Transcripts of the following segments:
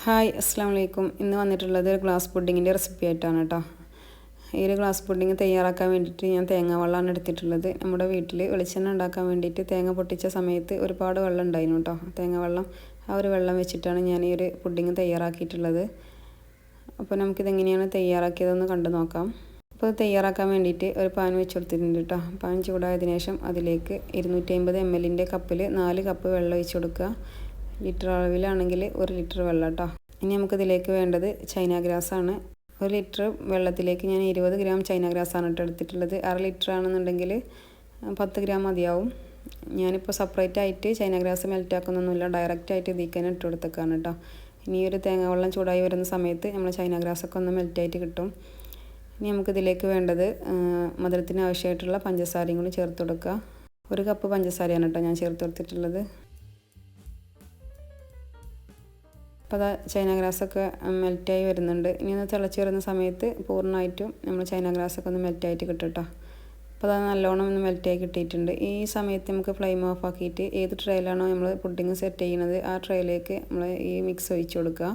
Hi അസ്സാം വലൈക്കും. ഇന്ന് വന്നിട്ടുള്ളത് ഒരു ഗ്ലാസ് പുഡിങ്ങിൻ്റെ റെസിപ്പി ആയിട്ടാണ് കേട്ടോ. ഈ ഒരു ഗ്ലാസ് പുഡിങ് തയ്യാറാക്കാൻ വേണ്ടിയിട്ട് ഞാൻ തേങ്ങ വെള്ളമാണ് എടുത്തിട്ടുള്ളത്. നമ്മുടെ വീട്ടിൽ വെളിച്ചെണ്ണ ഉണ്ടാക്കാൻ വേണ്ടിയിട്ട് തേങ്ങ പൊട്ടിച്ച സമയത്ത് ഒരുപാട് വെള്ളം ഉണ്ടായിരുന്നു കേട്ടോ. തേങ്ങ വെള്ളം, ആ ഒരു വെള്ളം വെച്ചിട്ടാണ് ഞാൻ ഈ ഒരു പുഡിങ് തയ്യാറാക്കിയിട്ടുള്ളത്. അപ്പോൾ നമുക്കിതെങ്ങനെയാണ് തയ്യാറാക്കിയതെന്ന് കണ്ടു നോക്കാം. അപ്പോൾ തയ്യാറാക്കാൻ വേണ്ടിയിട്ട് ഒരു പാൻ വെച്ച് കൊടുത്തിട്ടുണ്ട് കേട്ടോ. പാൻ ചൂടായതിനു ശേഷം അതിലേക്ക് 250 ml കപ്പിൽ 4 കപ്പ് വെള്ളം ഒഴിച്ച് കൊടുക്കുക. ലിറ്റർ അളവിലാണെങ്കിൽ 1 ലിറ്റർ വെള്ളം കേട്ടോ. ഇനി നമുക്കിതിലേക്ക് വേണ്ടത് ചൈന ഗ്രാസാണ്. 1 ലിറ്റർ വെള്ളത്തിലേക്ക് ഞാൻ 20 ഗ്രാം ചൈന ഗ്രാസാണ് കേട്ടോ എടുത്തിട്ടുള്ളത്. 1/2 ലിറ്റർ ആണെന്നുണ്ടെങ്കിൽ 10 ഗ്രാം മതിയാവും. ഞാനിപ്പോൾ സെപ്പറേറ്റ് ആയിട്ട് ചൈന ഗ്രാസ് മെൽറ്റാക്കുന്നൊന്നുമില്ല, ഡയറക്റ്റായിട്ട് ഇതിലേക്ക് ഇട്ട് കൊടുത്തേക്കാണ് കേട്ടോ. ഇനി ഒരു തേങ്ങ വെള്ളം ചൂടായി വരുന്ന സമയത്ത് നമ്മൾ ചൈന ഗ്രാസൊക്കെ ഒന്ന് മെൽറ്റായിട്ട് കിട്ടും. ഇനി നമുക്കിതിലേക്ക് വേണ്ടത് മധുരത്തിന് ആവശ്യമായിട്ടുള്ള പഞ്ചസാരയും കൂടി ചേർത്ത് കൊടുക്കുക. 1 കപ്പ് പഞ്ചസാരയാണ് കേട്ടോ ഞാൻ ചേർത്ത് കൊടുത്തിട്ടുള്ളത്. അപ്പോൾ ചൈന ഗ്രാസൊക്കെ മെൽറ്റായി വരുന്നുണ്ട്. ഇനി ഒന്ന് തിളച്ച് വരുന്ന സമയത്ത് പൂർണ്ണമായിട്ടും നമ്മൾ ചൈന ഗ്രാസൊക്കെ ഒന്ന് മെൽറ്റായിട്ട് കിട്ടും കേട്ടോ. അപ്പോൾ അത് നല്ലോണം ഒന്ന് മെൽറ്റായി കിട്ടിയിട്ടുണ്ട്. ഈ സമയത്ത് നമുക്ക് ഫ്ലെയിം ഓഫ് ആക്കിയിട്ട് ഏത് ട്രേയിലാണോ നമ്മൾ പുഡിങ് സെറ്റ് ചെയ്യുന്നത് ആ ട്രേയിലേക്ക് നമ്മൾ ഈ മിക്സ് ഒഴിച്ച് കൊടുക്കുക.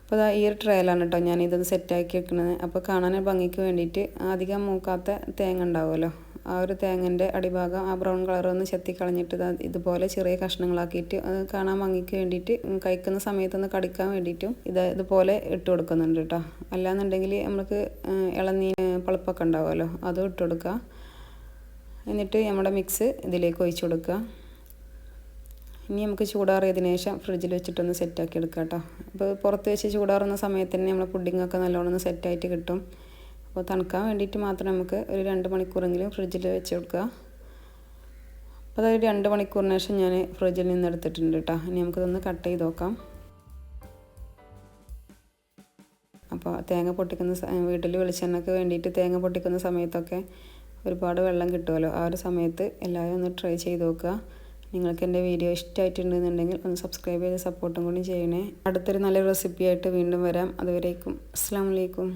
അപ്പോൾ ഈ ഒരു ട്രേയിലാണ് കേട്ടോ ഞാനിതൊന്ന് സെറ്റാക്കി വെക്കുന്നത്. അപ്പോൾ കാണാൻ ഭംഗിക്ക് വേണ്ടിയിട്ട് അധികം മൂക്കാത്ത തേങ്ങ ഉണ്ടാവുമല്ലോ, ആ ഒരു തേങ്ങൻ്റെ അടിഭാഗം ആ ബ്രൗൺ കളറൊന്ന് ചെത്തി കളഞ്ഞിട്ട് ഇതുപോലെ ചെറിയ കഷ്ണങ്ങളാക്കിയിട്ട് അത് കാണാൻ ഭംഗിക്ക് വേണ്ടിയിട്ട് കഴിക്കുന്ന സമയത്തൊന്ന് കടിക്കാൻ വേണ്ടിയിട്ടും ഇതുപോലെ ഇട്ട് കൊടുക്കുന്നുണ്ട് കേട്ടോ. അല്ലാന്നുണ്ടെങ്കിൽ നമുക്ക് ഇളനീർ പളുപ്പൊക്കെ ഉണ്ടാവുമല്ലോ, അതും ഇട്ട് കൊടുക്കുക. എന്നിട്ട് നമ്മുടെ മിക്സ് ഇതിലേക്ക് ഒഴിച്ച് കൊടുക്കുക. ഇനി നമുക്ക് ചൂടാറിയതിന് ശേഷം ഫ്രിഡ്ജിൽ വെച്ചിട്ടൊന്ന് സെറ്റാക്കി എടുക്കാം കേട്ടോ. അപ്പോൾ പുറത്ത് വെച്ച് ചൂടാറുന്ന സമയത്ത് തന്നെ നമ്മൾ പുഡിങ്ങൊക്കെ നല്ലോണം ഒന്ന് സെറ്റായിട്ട് കിട്ടും. അപ്പോൾ തണുക്കാൻ വേണ്ടിയിട്ട് മാത്രം നമുക്ക് ഒരു 2 മണിക്കൂറെങ്കിലും ഫ്രിഡ്ജിൽ വെച്ച് കൊടുക്കുക. അപ്പോൾ അതൊരു 2 മണിക്കൂറിന് ശേഷം ഞാൻ ഫ്രിഡ്ജിൽ നിന്ന് എടുത്തിട്ടുണ്ട് കേട്ടോ. ഇനി നമുക്കിതൊന്ന് കട്ട് ചെയ്ത് നോക്കാം. അപ്പോൾ തേങ്ങ പൊട്ടിക്കുന്ന വീട്ടിൽ വെളിച്ചെണ്ണയ്ക്ക് വേണ്ടിയിട്ട് തേങ്ങ പൊട്ടിക്കുന്ന സമയത്തൊക്കെ ഒരുപാട് വെള്ളം കിട്ടുമല്ലോ, ആ ഒരു സമയത്ത് എല്ലാവരും ഒന്ന് ട്രൈ ചെയ്ത് നോക്കുക. നിങ്ങൾക്ക് എൻ്റെ വീഡിയോ ഇഷ്ടമായിട്ടുണ്ടെന്നുണ്ടെങ്കിൽ ഒന്ന് സബ്സ്ക്രൈബ് ചെയ്ത് സപ്പോർട്ടും കൂടി ചെയ്യണേ. അടുത്തൊരു നല്ല റെസിപ്പി ആയിട്ട് വീണ്ടും വരാം. അതുവരേക്കും അസ്സലാമു അലൈക്കും.